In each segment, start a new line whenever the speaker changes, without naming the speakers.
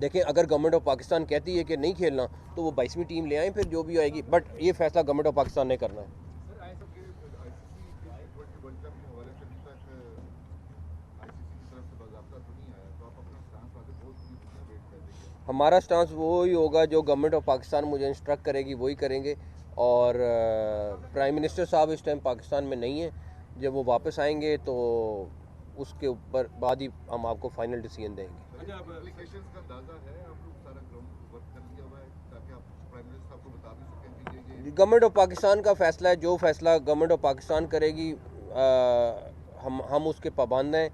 देखें, अगर government of Pakistan कहती है कि नहीं खेलना तो वो 22वीं टीम ले आए, फिर जो भी आएगी, बट ये फैसला गवर्नमेंट ऑफ पाकिस्तान ने करना है। हमारा स्टांस वो ही होगा जो गवर्नमेंट ऑफ पाकिस्तान मुझे इंस्ट्रक्ट करेगी वही करेंगे। और प्राइम मिनिस्टर साहब इस टाइम पाकिस्तान में नहीं है, जब वो वापस आएंगे तो उसके ऊपर बाद ही हम आपको फाइनल डिसीजन देंगे। गवर्नमेंट ऑफ पाकिस्तान का फैसला है, जो फैसला गवर्नमेंट ऑफ पाकिस्तान करेगी हम उसके पाबंद हैं।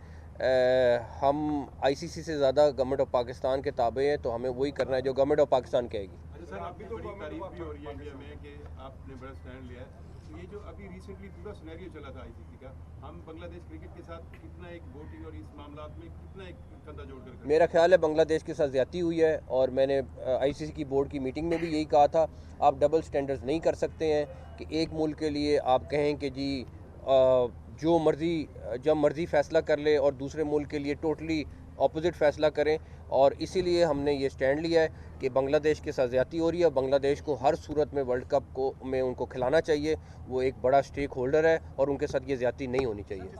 हम आईसीसी से ज़्यादा गवर्नमेंट ऑफ पाकिस्तान के ताबे हैं, तो हमें वही करना है जो गवर्नमेंट ऑफ पाकिस्तान कहेगी।
अच्छा सर, अभी तो बड़ी तारीफ भी हो रही है इंडिया में कि आपने बड़ा स्टैंड लिया है। तो ये जो अभी रिसेंटली पूरा सिनेरियो चला था आईसीसी का, हम बांग्लादेश क्रिकेट के साथ कितना एक वोटिंग और इस मामला में कितना एक कंधा जोड़कर,
मेरा ख्याल है बांग्लादेश के साथ ज़्यादती हुई है, और मैंने आईसीसी की बोर्ड की मीटिंग में भी यही कहा था। आप डबल स्टैंडर्ड्स नहीं कर सकते हैं कि एक मुल्क के लिए आप कहें कि जी जो मर्ज़ी जब मर्ज़ी फ़ैसला कर ले और दूसरे मुल्क के लिए टोटली ऑपोजिट फ़ैसला करें। और इसीलिए हमने ये स्टैंड लिया है कि बांग्लादेश के साथ ज़्यादती हो रही है। बांग्लादेश को हर सूरत में वर्ल्ड कप को में उनको खिलाना चाहिए, वो एक बड़ा स्टेक होल्डर है और उनके साथ ये ज़्यादती नहीं होनी चाहिए।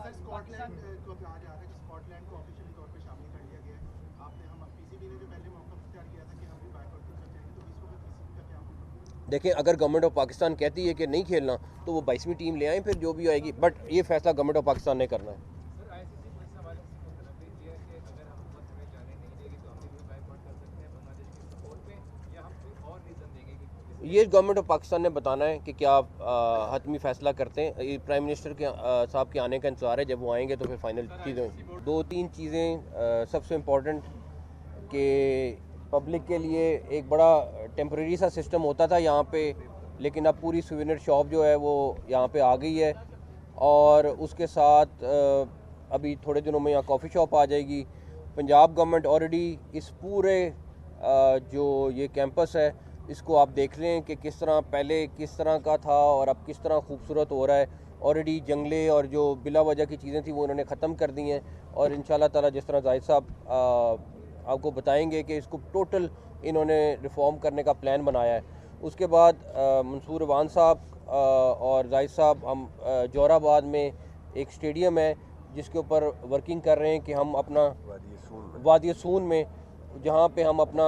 देखें, अगर गवर्नमेंट ऑफ पाकिस्तान कहती है कि नहीं खेलना तो वो 22वीं टीम ले आए, फिर जो भी आएगी, बट ये फैसला गवर्नमेंट ऑफ पाकिस्तान ने करना है। ये गवर्नमेंट ऑफ पाकिस्तान ने बताना है कि क्या हतमी फ़ैसला करते हैं। ये प्राइम मिनिस्टर के साहब के आने का इंतज़ार है, जब वो आएंगे तो फिर फाइनल चीज़ें 2-3 चीज़ें सबसे इम्पोर्टेंट कि पब्लिक के लिए एक बड़ा टेम्परेरी सा सिस्टम होता था यहाँ पे, लेकिन अब पूरी सुवेनियर शॉप जो है वो यहाँ पे आ गई है। और उसके साथ अभी थोड़े दिनों में यहाँ कॉफ़ी शॉप आ जाएगी। पंजाब गवर्नमेंट ऑलरेडी इस पूरे जो ये कैंपस है इसको आप देख लें कि किस तरह पहले किस तरह का था और अब किस तरह खूबसूरत हो रहा है। ऑलरेडी जंगले और जो बिला वजह की चीज़ें थी वो उन्होंने ख़त्म कर दी हैं, और इंशाल्लाह ताला जिस तरह जाहिद साहब आपको बताएंगे कि इसको टोटल इन्होंने रिफ़ॉर्म करने का प्लान बनाया है। उसके बाद मंसूर अवान साहब और जाहिद साहब हम जोराबाद में एक स्टेडियम है जिसके ऊपर वर्किंग कर रहे हैं कि हम अपना वादी सून में जहाँ पे हम अपना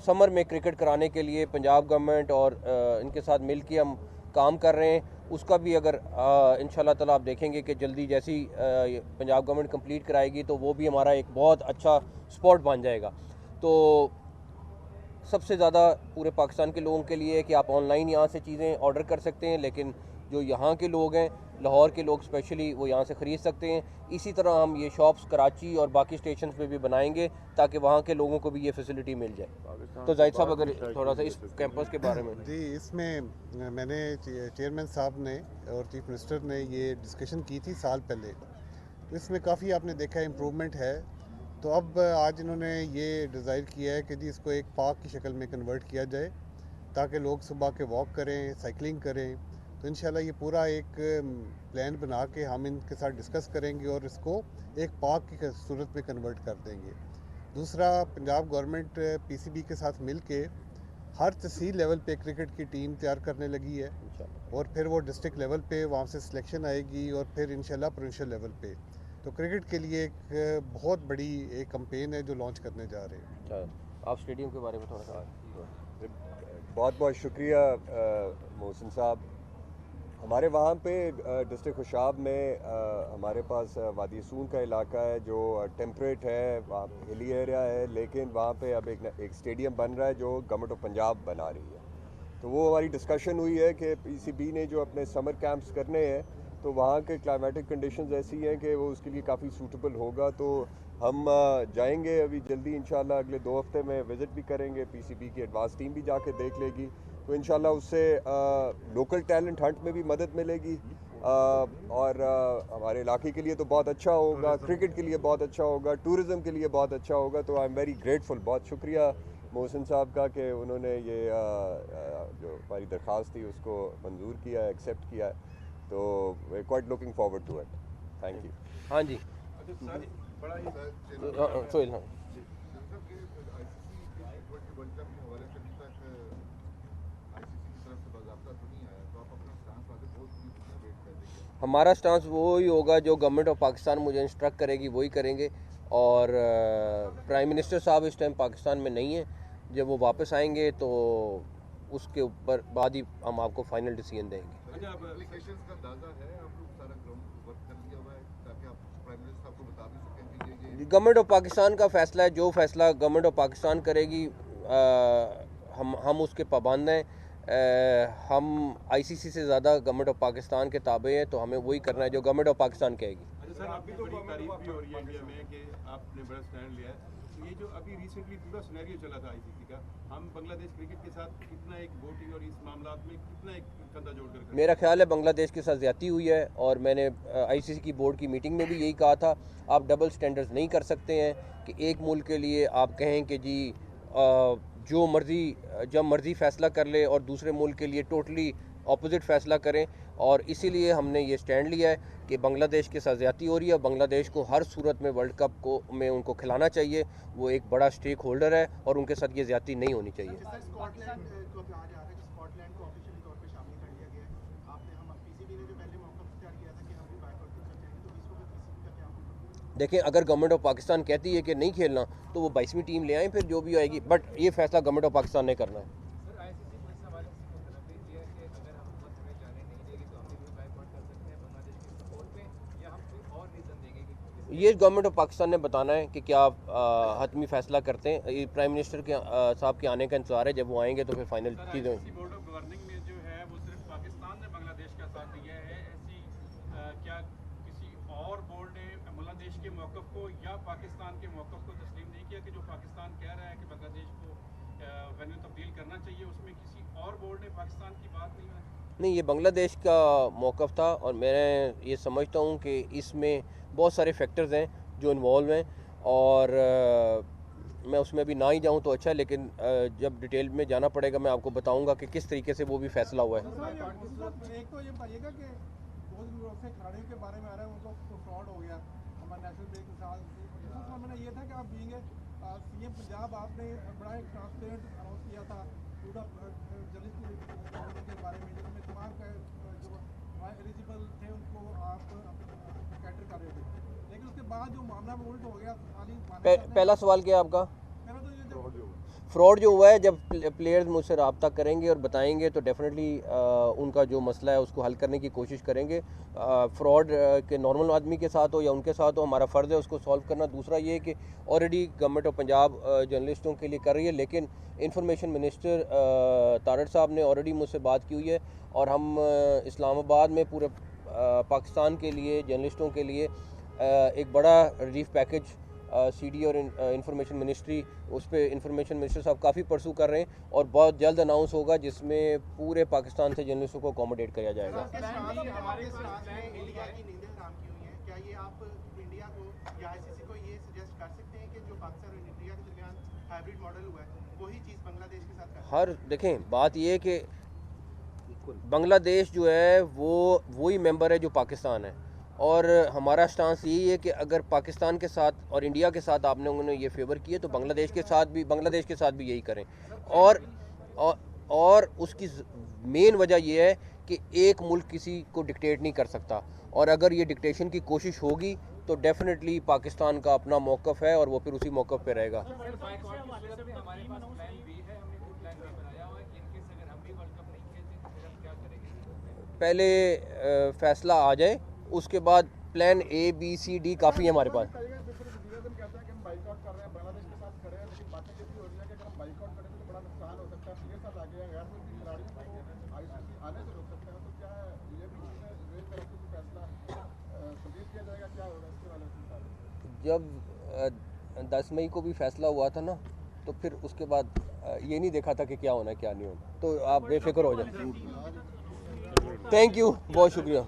समर में क्रिकेट कराने के लिए पंजाब गवर्नमेंट और इनके साथ मिल के हम काम कर रहे हैं। उसका भी अगर इंशाल्लाह ताला आप देखेंगे कि जल्दी जैसी पंजाब गवर्नमेंट कंप्लीट कराएगी तो वो भी हमारा एक बहुत अच्छा स्पॉट बन जाएगा। तो सबसे ज़्यादा पूरे पाकिस्तान के लोगों के लिए है कि आप ऑनलाइन यहाँ से चीज़ें ऑर्डर कर सकते हैं, लेकिन जो यहाँ के लोग हैं, लाहौर के लोग स्पेशली, वो यहाँ से ख़रीद सकते हैं। इसी तरह हम ये शॉप्स कराची और बाकी स्टेशन पे भी बनाएंगे ताकि वहाँ के लोगों को भी ये फैसिलिटी मिल जाए। तो जाहिद साहब अगर थोड़ा सा इस कैंपस के बारे में।
जी, इसमें मैंने चेयरमैन साहब ने और चीफ मिनिस्टर ने ये डिस्कशन की थी साल पहले, तो इसमें काफ़ी आपने देखा इम्प्रूवमेंट है। तो अब आज इन्होंने ये डिज़ायर किया है कि जी इसको एक पार्क की शक्ल में कन्वर्ट किया जाए ताकि लोग सुबह के वॉक करें, साइकिलिंग करें। तो इंशाल्लाह ये पूरा एक प्लान बना के हम इनके साथ डिस्कस करेंगे और इसको एक पार्क की सूरत में कन्वर्ट कर देंगे। दूसरा, पंजाब गवर्नमेंट पीसीबी के साथ मिल के हर तहसील लेवल पे क्रिकेट की टीम तैयार करने लगी है, और फिर वो डिस्ट्रिक्ट लेवल पे वहाँ से सिलेक्शन आएगी और फिर इंशाल्लाह प्रोविंशियल लेवल पे। तो क्रिकेट के लिए एक बहुत बड़ी एक कैंपेन है जो लॉन्च करने जा रहे हैं।
आप स्टेडियम के बारे में थोड़ा सा।
बहुत बहुत शुक्रिया मोहसिन साहब। हमारे वहाँ पे डिस्ट्रिक्ट खुशाब में हमारे पास वादी सून का इलाका है जो टेम्परेट है, वहाँ हिली एरिया है, लेकिन वहाँ पे अब एक स्टेडियम बन रहा है जो गवर्नमेंट ऑफ पंजाब बना रही है। तो वो हमारी डिस्कशन हुई है कि पीसीबी ने जो अपने समर कैंप्स करने हैं तो वहाँ के क्लाइमेटिक कंडीशंस ऐसी हैं कि वो उसके लिए काफ़ी सूटेबल होगा। तो हम जाएंगे अभी जल्दी इंशाल्लाह, अगले 2 हफ्ते में विज़िट भी करेंगे। पीसीबी की एडवांस टीम भी जाके देख लेगी, तो इंशाल्लाह उससे लोकल टैलेंट हंट में भी मदद मिलेगी और हमारे इलाके के लिए तो बहुत अच्छा होगा, क्रिकेट के लिए बहुत अच्छा होगा, टूरिज़म के लिए बहुत अच्छा होगा। तो आई एम वेरी ग्रेटफुल, बहुत शुक्रिया मोहसिन साहब का कि उन्होंने ये जो हमारी दरख्वास्त थी उसको मंजूर किया, एक्सेप्ट किया। तो वे quite looking forward to it. Thank you.
हाँ जी,
बड़ा ही
सोहेल। हाँ हमारा स्टांस वही होगा जो गवर्नमेंट ऑफ पाकिस्तान मुझे इंस्ट्रक्ट करेगी वही करेंगे। और प्राइम मिनिस्टर साहब इस टाइम पाकिस्तान में नहीं है, जब वो वापस आएंगे तो उसके ऊपर बाद ही हम आपको फाइनल डिसीजन देंगे।
अच्छा, अब
एप्लीकेशंस का अंदाजा है, आप लोग सारा ग्राउंड वर्क कर लिया हुआ है ताकि आप प्राइम मिनिस्टर साहब को बता भी सकें कि ये
गवर्नमेंट ऑफ पाकिस्तान का फैसला है, जो फैसला गवर्नमेंट ऑफ पाकिस्तान करेगी हम उसके पाबंद हैं। हम आईसीसी से ज़्यादा गवर्नमेंट ऑफ पाकिस्तान के ताबे हैं, तो हमें वही करना है जो गवर्नमेंट ऑफ पाकिस्तान कहेगी।
अच्छा सर, अभी तो बड़ी तारीफ भी हो रही है इंडिया में कि आपने बड़ा स्टैंड लिया है। तो ये जो अभी रिसेंटली पूरा सिनेरियो चला था आईसीसी का, हम बांग्लादेश क्रिकेट के साथ कितना एक वोटिंग और इस मामला में कितना एक कंधा जोड़कर
मेरा ख्याल है बांग्लादेश के साथ ज़्यादती हुई है, और मैंने आईसीसी की बोर्ड की मीटिंग में भी यही कहा था। आप डबल स्टैंडर्ड्स नहीं कर सकते हैं कि एक मुल्क के लिए आप कहें कि जी जो मर्ज़ी जब मर्ज़ी फ़ैसला कर ले और दूसरे मुल्क के लिए टोटली ऑपोजिट फ़ैसला करें। और इसीलिए हमने ये स्टैंड लिया है कि बांग्लादेश के साथ ज़्यादती हो रही है। बांग्लादेश को हर सूरत में वर्ल्ड कप को में उनको खिलाना चाहिए, वो एक बड़ा स्टेक होल्डर है और उनके साथ ये ज़्यादती नहीं होनी चाहिए।
स्कॉटलैंड जो कहा जा रहा है कि स्कॉटलैंड को ऑफिशियली तौर पे शामिल कर लिया गया है। आपने हम पीसीबी ने जो पहले मौका इख्तियार किया था कि हम भी बैकवर्ड कर जाएंगे, तो इस वक्त पीसीबी का क्या होगा?
देखें, अगर गवर्नमेंट ऑफ पाकिस्तान कहती है कि नहीं खेलना तो वो 22वीं टीम ले आएँ, फिर जो भी आएगी, बट ये फैसला गवर्नमेंट ऑफ पाकिस्तान ने करना है। ये गवर्नमेंट ऑफ पाकिस्तान ने बताना है कि क्या हतमी फैसला करते हैं। ये प्राइम मिनिस्टर के साहब के आने का इंतजार है, जब वो आएंगे तो फिर फाइनल चीज़ें।
बोर्ड ऑफ गवर्निंग में जो है वो सिर्फ पाकिस्तान ने बांग्लादेश का साथ दिया है, ऐसी क्या किसी और बोर्ड ने बांग्लादेश के मौक़िफ़ को या पाकिस्तान के मौक़िफ़ को तस्लीम नहीं किया कि जो पाकिस्तान कह रहा है कि बांग्लादेश को वेन्यू तब्दील करना चाहिए, उसमें किसी और बोर्ड ने पाकिस्तान की बात नहीं
ये बांग्लादेश का मौक़िफ़ था, और मैं ये समझता हूँ कि इसमें बहुत सारे फैक्टर्स हैं जो इन्वॉल्व हैं, और मैं उसमें अभी ना ही जाऊँ तो अच्छा है, लेकिन जब डिटेल में जाना पड़ेगा मैं आपको बताऊँगा कि किस तरीके से वो भी फैसला हुआ है।
एक तो ये बताइएगा कि बहुत से खिलाड़ियों के बारे में आ रहा है उनको फ्रॉड हो गया हमारे नेशनल बैंक के साथ। दूसरा मामला ये था कि आप बीइंग सीएम पंजाब, आपने बड़ा एक ट्रांसपेरेंट अनाउंस किया था पूरा जर्नलिस्ट के बारे में, जिसमें तमाम जो एलिजिबल थे उनको आप कैटर कर रहे थे, लेकिन उसके बाद जो मामला में उल्ट हो गया।
पहला सवाल क्या है आपका?
मेरा तो ये
फ्रॉड जो हुआ है, जब प्लेयर्स मुझसे रब्ता करेंगे और बताएंगे तो डेफिनेटली उनका जो मसला है उसको हल करने की कोशिश करेंगे। फ्रॉड के नॉर्मल आदमी के साथ हो या उनके साथ हो, हमारा फ़र्ज़ है उसको सॉल्व करना। दूसरा ये कि ऑलरेडी गवर्नमेंट ऑफ पंजाब जर्नलिस्टों के लिए कर रही है, लेकिन इंफॉर्मेशन मिनिस्टर तारड़ साहब ने ऑलरेडी मुझसे बात की हुई है, और हम इस्लामाबाद में पूरे पाकिस्तान के लिए जर्नलिस्टों के लिए एक बड़ा रिलीफ पैकेज सीडी और इंफॉर्मेशन मिनिस्ट्री, उस पर इंफॉर्मेशन मिनिस्टर साहब काफ़ी परसू कर रहे हैं, और बहुत जल्द अनाउंस होगा जिसमें पूरे पाकिस्तान से जर्नलिस्टों को अकोमोडेट किया जाएगा।
हमारे साथ में इंडिया की नींदें हराम की हुई हैं, क्या ये आप इंडिया को या आईसीसी को ये सजेस्ट कर सकते हैं कि जो पाकिस्तान और इंडिया के दरमियान हाइब्रिड मॉडल हुआ है वही चीज़ बांग्लादेश के साथ कर?
हर देखें, बात ये है कि बांग्लादेश जो है वो वही मेंबर है जो पाकिस्तान है, और हमारा स्टांस यही है कि अगर पाकिस्तान के साथ और इंडिया के साथ आपने उन्होंने ये फेवर किए तो बांग्लादेश के साथ भी यही करें। और उसकी मेन वजह ये है कि एक मुल्क किसी को डिक्टेट नहीं कर सकता, और अगर ये डिक्टेशन की कोशिश होगी तो डेफिनेटली पाकिस्तान का अपना मौक़िफ़ है और वो फिर उसी मौक़िफ़ पे रहेगा। पहले फ़ैसला आ जाए, उसके बाद plan A, B, C, D काफ़ी है हमारे पास। जब 10 मई को भी फैसला हुआ था ना, तो फिर उसके बाद ये नहीं देखा था कि क्या होना है क्या नहीं होना, तो आप बेफिक्र हो जाए। थैंक यू, बहुत शुक्रिया।